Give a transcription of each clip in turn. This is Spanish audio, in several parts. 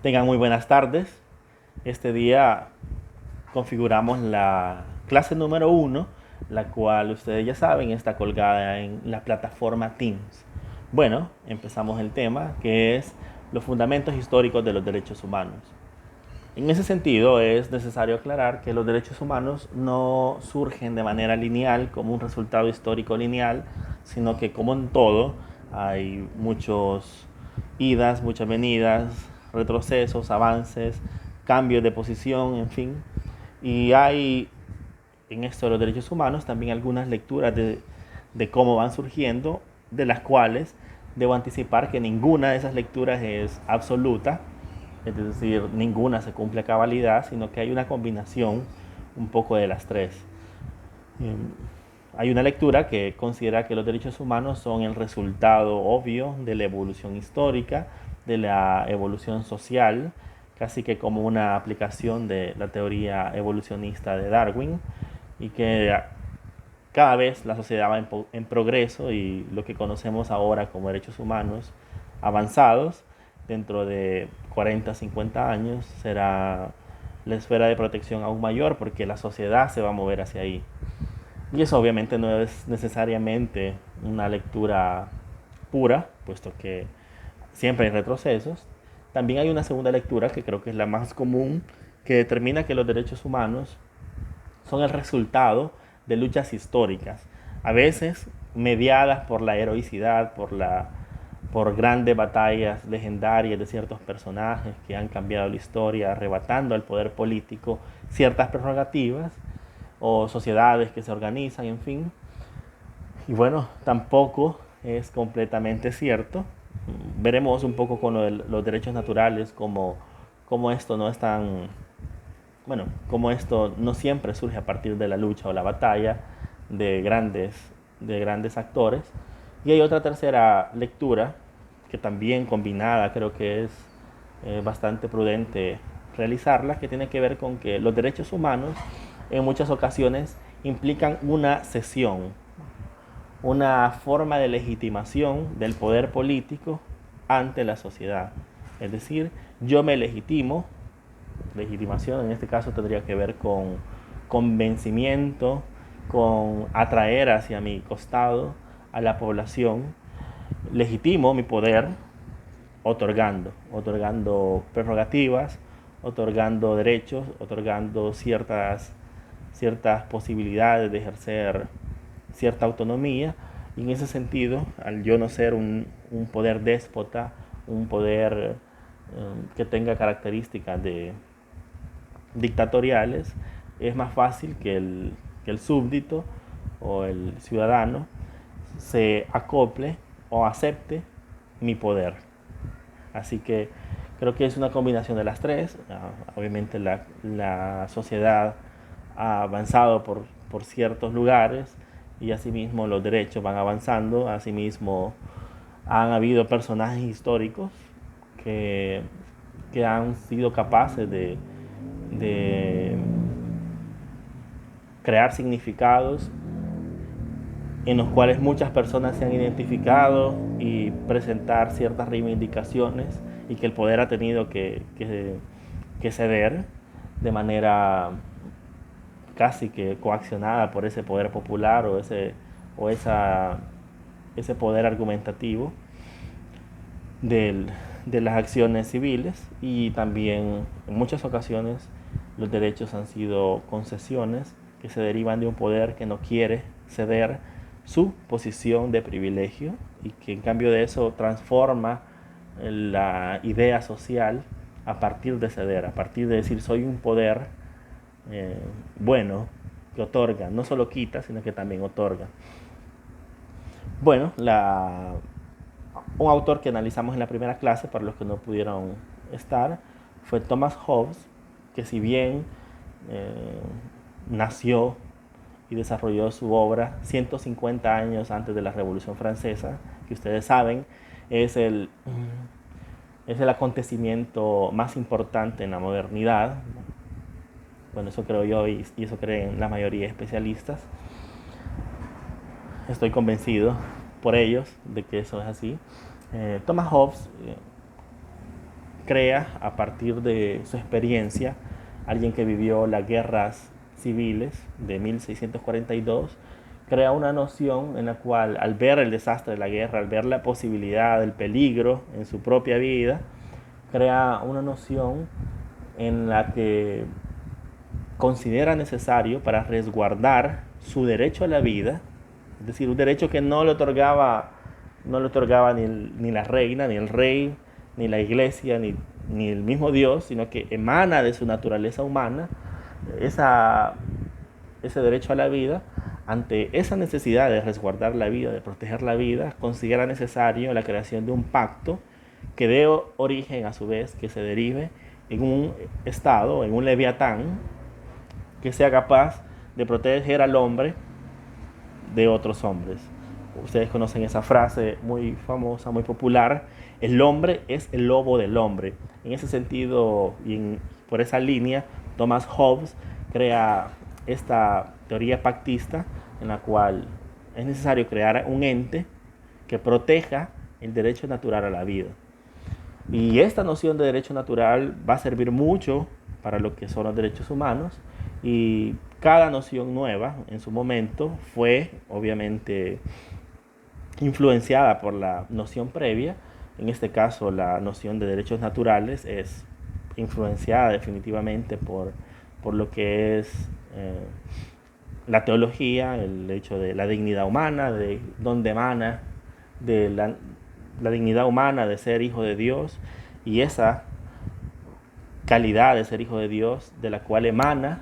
Tengan muy buenas tardes. Este día configuramos la clase número 1, la cual ustedes ya saben está colgada en la plataforma Teams. Bueno, empezamos el tema que es los fundamentos históricos de los derechos humanos. En ese sentido es necesario aclarar que los derechos humanos no surgen de manera lineal como un resultado histórico lineal, sino que como en todo hay muchos idas, muchas venidas, retrocesos, avances, cambios de posición, en fin. Y hay en esto de los derechos humanos también algunas lecturas de cómo van surgiendo, de las cuales debo anticipar que ninguna de esas lecturas es absoluta, es decir, ninguna se cumple a cabalidad, sino que hay una combinación un poco de las tres. Hay una lectura que considera que los derechos humanos son el resultado obvio de la evolución histórica, de la evolución social, casi que como una aplicación de la teoría evolucionista de Darwin, y que cada vez la sociedad va en progreso y lo que conocemos ahora como derechos humanos avanzados, dentro de 40, 50 años, será la esfera de protección aún mayor porque la sociedad se va a mover hacia ahí. Y eso obviamente no es necesariamente una lectura pura, puesto que siempre hay retrocesos. También hay una segunda lectura que creo que es la más común, que determina que los derechos humanos son el resultado de luchas históricas, a veces mediadas por la heroicidad, por grandes batallas legendarias de ciertos personajes que han cambiado la historia, arrebatando al poder político ciertas prerrogativas, o sociedades que se organizan, en fin. Y bueno, tampoco es completamente cierto. Veremos un poco con los derechos naturales, como esto no es tan, bueno, como esto no siempre surge a partir de la lucha o la batalla de grandes actores. Y hay otra tercera lectura que también combinada creo que es bastante prudente realizarla, que tiene que ver con que los derechos humanos en muchas ocasiones implican una cesión, una forma de legitimación del poder político ante la sociedad. Es decir, yo me legitimo. Legitimación en este caso tendría que ver con convencimiento, con atraer hacia mi costado a la población. Legitimo mi poder otorgando prerrogativas, otorgando derechos, otorgando ciertas posibilidades de ejercer cierta autonomía. Y en ese sentido, al yo no ser un poder déspota, un poder que tenga características dictatoriales, es más fácil que el súbdito o el ciudadano se acople o acepte mi poder. Así que creo que es una combinación de las tres. Obviamente la sociedad ha avanzado por ciertos lugares y asimismo los derechos van avanzando. Asimismo han habido personajes históricos que, que han sido capaces de crear significados en los cuales muchas personas se han identificado y presentar ciertas reivindicaciones, y que el poder ha tenido que ceder de manera casi que coaccionada por ese poder popular o ese poder argumentativo del, de las acciones civiles. Y también en muchas ocasiones los derechos han sido concesiones que se derivan de un poder que no quiere ceder su posición de privilegio y que en cambio de eso transforma la idea social a partir de ceder, a partir de decir soy un poder eh, bueno, que otorga, no solo quita, sino que también otorga. Bueno, un autor que analizamos en la primera clase, para los que no pudieron estar, fue Thomas Hobbes, que si bien eh, nació y desarrolló su obra 150 años antes de la Revolución Francesa, que ustedes saben es el acontecimiento más importante en la modernidad. Bueno, eso creo yo y eso creen la mayoría de especialistas. Estoy convencido por ellos de que eso es así. Thomas Hobbes crea a partir de su experiencia, alguien que vivió las guerras civiles de 1642, crea una noción en la cual, al ver el desastre de la guerra, al ver la posibilidad del peligro en su propia vida, crea una noción en la que considera necesario para resguardar su derecho a la vida, es decir, un derecho que no le otorgaba ni la reina, ni el rey, ni la iglesia, ni el mismo Dios, sino que emana de su naturaleza humana, ese derecho a la vida. Ante esa necesidad de resguardar la vida, de proteger la vida, considera necesario la creación de un pacto que dé origen, a su vez, que se derive en un Estado, en un leviatán, que sea capaz de proteger al hombre de otros hombres. Ustedes conocen esa frase muy famosa, muy popular: el hombre es el lobo del hombre. En ese sentido, por esa línea, Thomas Hobbes crea esta teoría pactista en la cual es necesario crear un ente que proteja el derecho natural a la vida. Y esta noción de derecho natural va a servir mucho para lo que son los derechos humanos, y cada noción nueva en su momento fue obviamente influenciada por la noción previa. En este caso, la noción de derechos naturales es influenciada definitivamente por lo que es la teología, el hecho de la dignidad humana, de donde emana de la dignidad humana de ser hijo de Dios, y esa calidad de ser hijo de Dios de la cual emana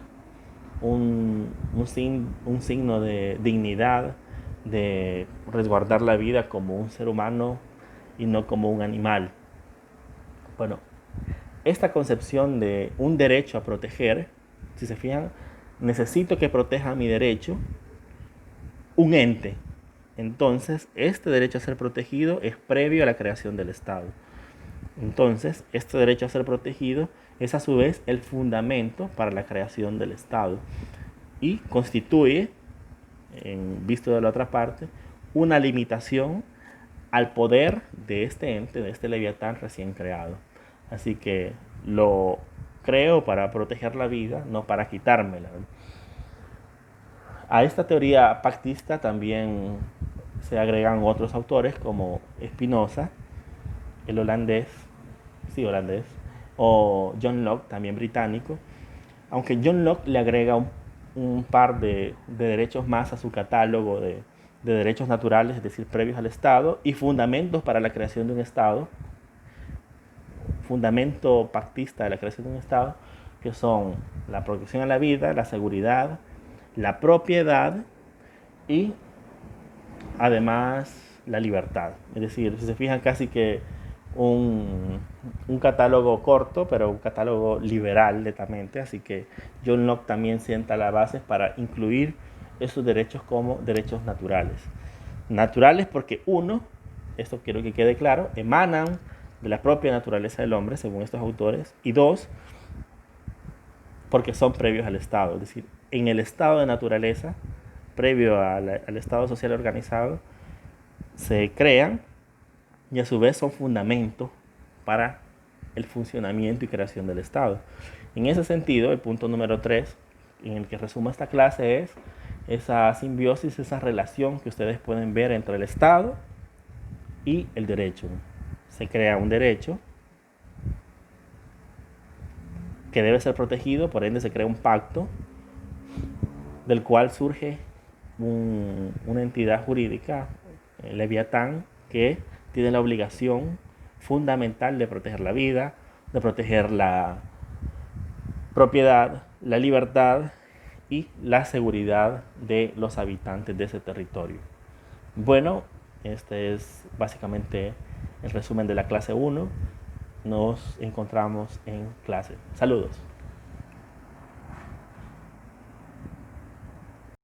un signo de dignidad, de resguardar la vida como un ser humano y no como un animal. Bueno, esta concepción de un derecho a proteger, si se fijan, necesito que proteja mi derecho un ente. Entonces, este derecho a ser protegido es previo a la creación del Estado. Entonces, este derecho a ser protegido es a su vez el fundamento para la creación del Estado y constituye, visto de la otra parte, una limitación al poder de este ente, de este leviatán recién creado. Así que lo creo para proteger la vida, no para quitármela. A esta teoría pactista también se agregan otros autores como Spinoza, el holandés, o John Locke, también británico, aunque John Locke le agrega un par de derechos más a su catálogo de derechos naturales, es decir, previos al Estado, y fundamentos para la creación de un Estado, fundamento pactista de la creación de un Estado, que son la protección a la vida, la seguridad, la propiedad y además la libertad. Es decir, si se fijan, casi que un catálogo corto, pero un catálogo liberal netamente. Así que John Locke también sienta la base para incluir esos derechos como derechos naturales. Naturales porque, uno, esto quiero que quede claro, emanan de la propia naturaleza del hombre, según estos autores, y dos, porque son previos al Estado. Es decir, en el estado de naturaleza, previo al estado social organizado, se crean y a su vez son fundamento para el funcionamiento y creación del Estado. En ese sentido, el punto número 3, en el que resumo esta clase, es esa simbiosis, esa relación que ustedes pueden ver entre el Estado y el derecho. Se crea un derecho que debe ser protegido, por ende se crea un pacto del cual surge una entidad jurídica, el Leviatán, que tiene la obligación fundamental de proteger la vida, de proteger la propiedad, la libertad y la seguridad de los habitantes de ese territorio. Bueno, este es básicamente el resumen de la clase 1. Nos encontramos en clase. Saludos.